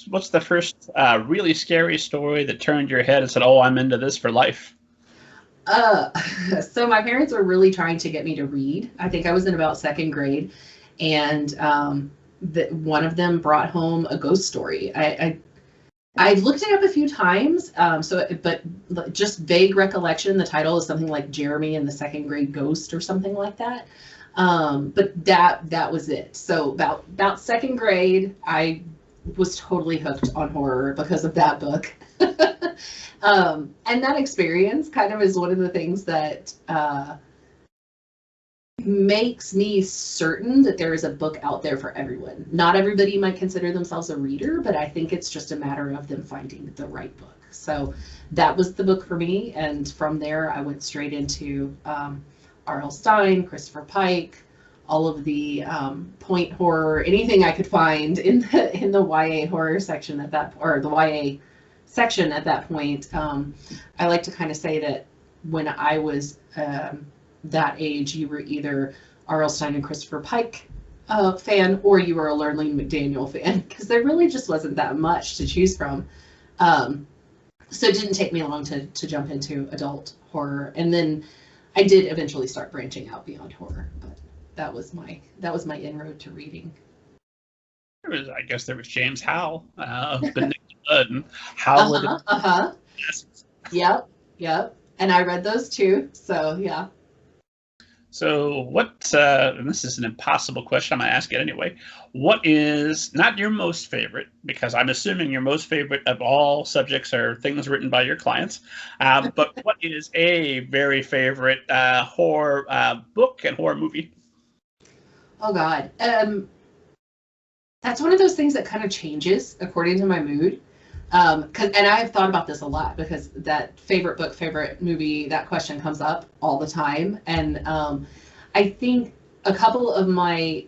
what's the first really scary story that turned your head and said, "Oh, I'm into this for life"? Uh, so my parents were really trying to get me to read. I think I was in about second grade, and one of them brought home a ghost story. I looked it up a few times, but just vague recollection. The title is something like Jeremy and the Second Grade Ghost or something like that. But that was it. So about second grade, I was totally hooked on horror because of that book. And that experience kind of is one of the things that makes me certain that there is a book out there for everyone. Not everybody might consider themselves a reader, but I think it's just a matter of them finding the right book. So that was the book for me, and from there I went straight into R.L. Stine, Christopher Pike, all of the point horror, anything I could find in the YA horror section at that, or the YA section at that point. I like to kind of say that when I was that age, you were either R.L. Stine and Christopher Pike fan, or you were a Lurleen McDaniel fan, because there really just wasn't that much to choose from. So it didn't take me long to jump into adult horror, and then I did eventually start branching out beyond horror. But that was my inroad to reading. I guess there was James Howell, Beneath the Blood, and Howell. Yep. And I read those too. So yeah. So what, and this is an impossible question, I'm going to ask it anyway. What is not your most favorite, because I'm assuming your most favorite of all subjects are things written by your clients, but what is a very favorite horror book and horror movie? Oh God. That's one of those things that kind of changes according to my mood. And I've thought about this a lot, because that favorite book, favorite movie, that question comes up all the time. And I think a couple of my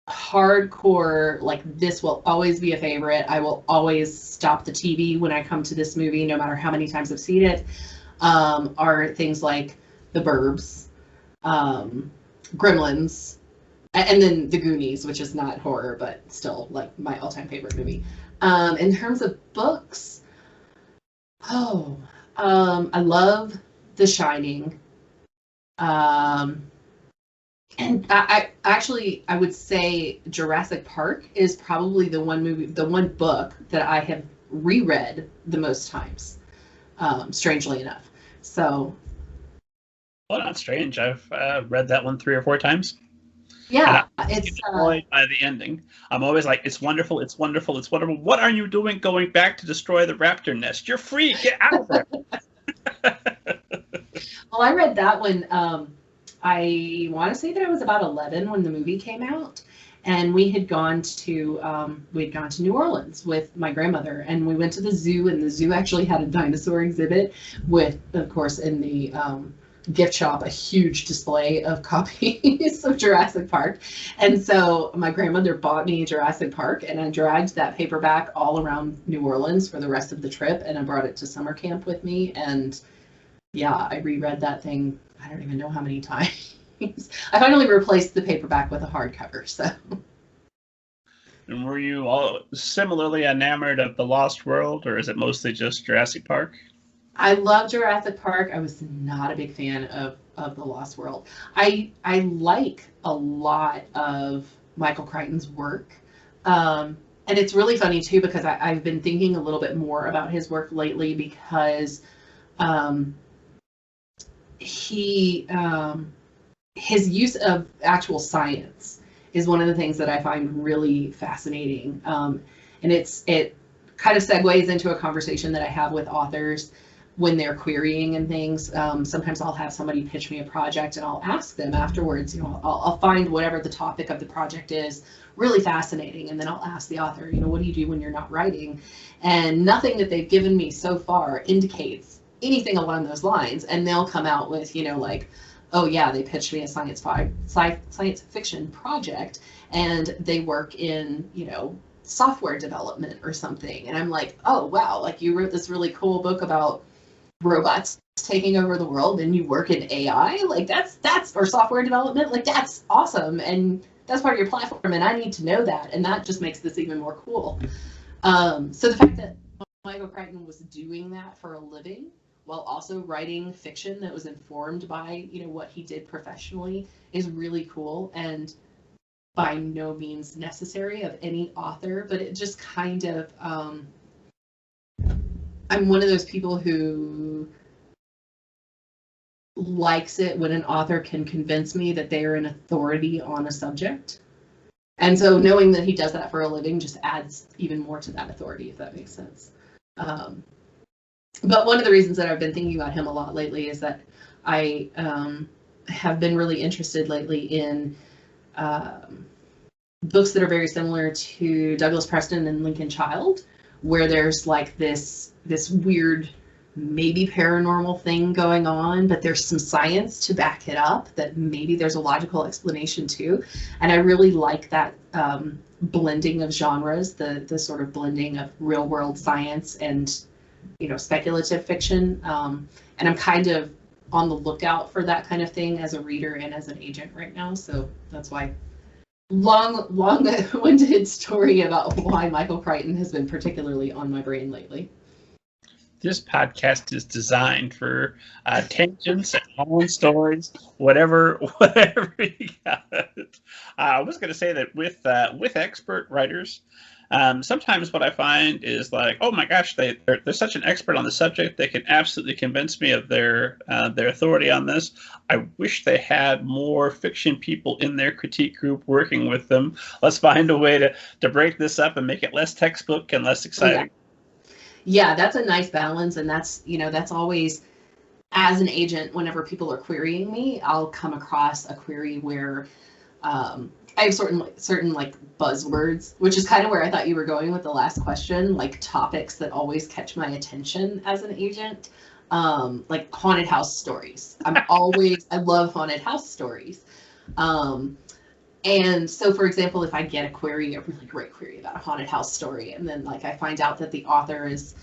hardcore, like, this will always be a favorite, I will always stop the TV when I come to this movie, no matter how many times I've seen it, are things like The Burbs, Gremlins, and then The Goonies, which is not horror, but still like my all-time favorite movie. In terms of books, I love The Shining. And I would say Jurassic Park is probably the one book that I have reread the most times, strangely enough. So. Well, not strange. I've read that one 3 or 4 times. Yeah, it's annoyed by the ending. I'm always like, it's wonderful, it's wonderful, it's wonderful. What are you doing going back to destroy the raptor nest? You're free. Get out of there. Well, I read that when I want to say that I was about 11 when the movie came out, and we had gone to New Orleans with my grandmother, and we went to the zoo, and the zoo actually had a dinosaur exhibit with, of course, in the gift shop, a huge display of copies of Jurassic Park. And so my grandmother bought me Jurassic Park, and I dragged that paperback all around New Orleans for the rest of the trip, and I brought it to summer camp with me. And yeah, I reread that thing, I don't even know how many times. I finally replaced the paperback with a hardcover. So. And were you all similarly enamored of The Lost World, or is it mostly just Jurassic Park? I love Jurassic Park. I was not a big fan of The Lost World. I like a lot of Michael Crichton's work. And it's really funny, too, because I've been thinking a little bit more about his work lately, because his use of actual science is one of the things that I find really fascinating. And it kind of segues into a conversation that I have with authors when they're querying and things. Sometimes I'll have somebody pitch me a project, and I'll ask them afterwards, I'll find whatever the topic of the project is really fascinating, and then I'll ask the author, what do you do when you're not writing? And nothing that they've given me so far indicates anything along those lines. And they'll come out with, like, oh yeah, they pitched me a science fiction project, and they work in, software development or something. And I'm like, oh wow, like, you wrote this really cool book about robots taking over the world, and you work in AI, like that's or software development, like that's awesome. And that's part of your platform, and I need to know that, and that just makes this even more cool. So the fact that Michael Crichton was doing that for a living while also writing fiction that was informed by, you know, what he did professionally is really cool, and by no means necessary of any author, but it just kind of, I'm one of those people who likes it when an author can convince me that they are an authority on a subject. And so knowing that he does that for a living just adds even more to that authority, if that makes sense. But one of the reasons that I've been thinking about him a lot lately is that I have been really interested lately in books that are very similar to Douglas Preston and Lincoln Child, where there's like this weird, maybe paranormal thing going on, but there's some science to back it up, that maybe there's a logical explanation too. And I really like that blending of genres, the sort of blending of real world science and, you know, speculative fiction. And I'm kind of on the lookout for that kind of thing as a reader and as an agent right now. So that's why long-winded story about why Michael Crichton has been particularly on my brain lately. This podcast is designed for tangents and long stories, whatever you got. I was going to say that with expert writers, sometimes what I find is like, oh my gosh, they're such an expert on the subject, they can absolutely convince me of their authority on this. I wish they had more fiction people in their critique group working with them. Let's find a way to break this up and make it less textbook and less exciting. Yeah, that's a nice balance, and that's, you know, that's always, as an agent, whenever people are querying me, I'll come across a query where I have certain like buzzwords, which is kind of where I thought you were going with the last question, like topics that always catch my attention as an agent, like haunted house stories. I love haunted house stories. And so, for example, if I get a really great query about a haunted house story, and then like I find out that the author is,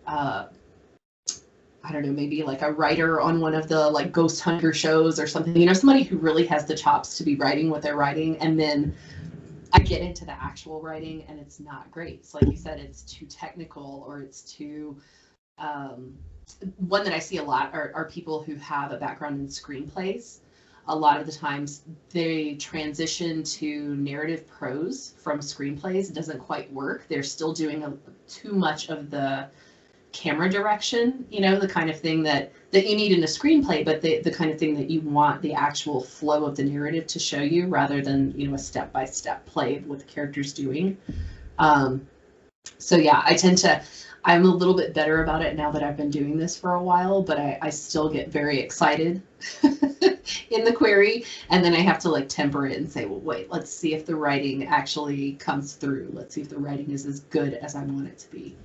I don't know, maybe like a writer on one of the like ghost hunter shows or something, you know, somebody who really has the chops to be writing what they're writing, and then I get into the actual writing and it's not great. So like you said, it's too technical, or it's too, one that I see a lot are people who have a background in screenplays. A lot of the times they transition to narrative prose from screenplays. It doesn't quite work. They're still doing too much of the camera direction, you know, the kind of thing that you need in a screenplay, but the kind of thing that you want the actual flow of the narrative to show you, rather than, you know, a step-by-step play of what the character's doing. So yeah, I'm a little bit better about it now that I've been doing this for a while, but I still get very excited in the query, and then I have to like temper it and say, well, wait, let's see if the writing actually comes through. Let's see if the writing is as good as I want it to be.